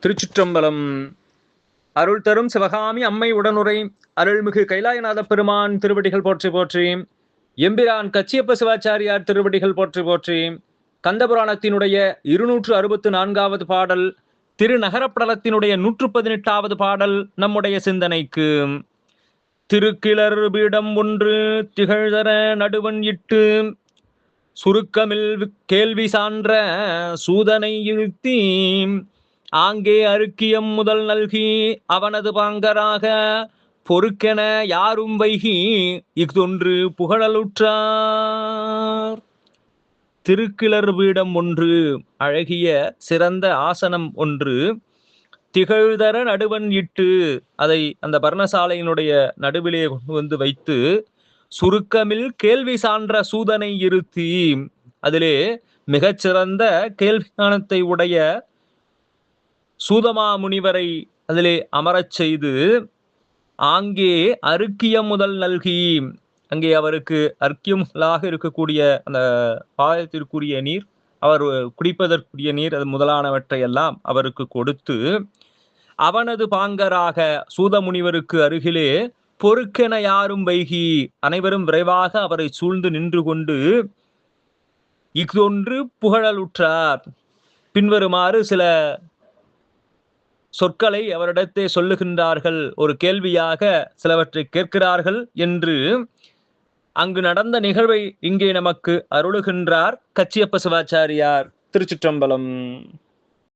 திருச்சிற்றம்பலம். அருள் தரும் சிவகாமி அம்மை உடனுரை அருள்மிகு கைலாயநாத பெருமான் திருவடிகள் போற்றி போற்றி. எம்பிரான் கச்சியப்ப சிவாச்சாரியார் திருவடிகள் போற்றி போற்றி. கந்தபுராணத்தினுடைய 264வது பாடல், திருநகரப்படலத்தினுடைய 118வது பாடல் நம்முடைய சிந்தனைக்கு. திருக்கிளர் பீடம் ஒன்று திகழ்தர நடுவன் இட்டு சுருக்கமில் கேள்வி சான்ற சூதனை இழுத்தி ஆங்கே அருக்கியம் முதல் நல்கி அவனது பாங்கராக பொறுக்கென யாரும் வைகி இஃதொன்று புகழலுற்றார். திருக்கிளர் பீடம் ஒன்று, அழகிய சிறந்த ஆசனம் ஒன்று, திகழ்தர நடுவன் இட்டு, அதை அந்த பர்ணசாலையினுடைய நடுவிலே கொண்டு வந்து வைத்து, சுருக்கமில் கேள்வி சான்ற சூதனை இருத்தி, அதிலே மிகச்சிறந்த கேள்வி ஞானத்தை உடைய சூதமா முனிவரை அதிலே அமரச் செய்து, ஆங்கே அருக்கியம் முதல் நல்கி, அங்கே அவருக்கு அர்க்கியங்களாக இருக்கக்கூடிய அந்த பாயத்திற்குரிய நீர், அவர் குடிப்பதற்குரிய நீர், அது முதலானவற்றை எல்லாம் அவருக்கு கொடுத்து, அவனது பாங்கராக சூத முனிவருக்கு அருகிலே பொறுக்கென யாரும் வைகி, அனைவரும் விரைவாக அவரை சூழ்ந்து நின்று கொண்டு இஃதொன்று புகழலுற்றார். பின்வருமாறு சில சொற்களை அவரிடத்தே சொல்லுகின்றார்கள், ஒரு கேள்வியாக சிலவற்றை கேட்கிறார்கள் என்று அங்கு நடந்த நிகழ்வை இங்கே நமக்கு அருளுகின்றார் கச்சியப்ப சிவாச்சாரியார். திருச்சிற்றம்பலம்.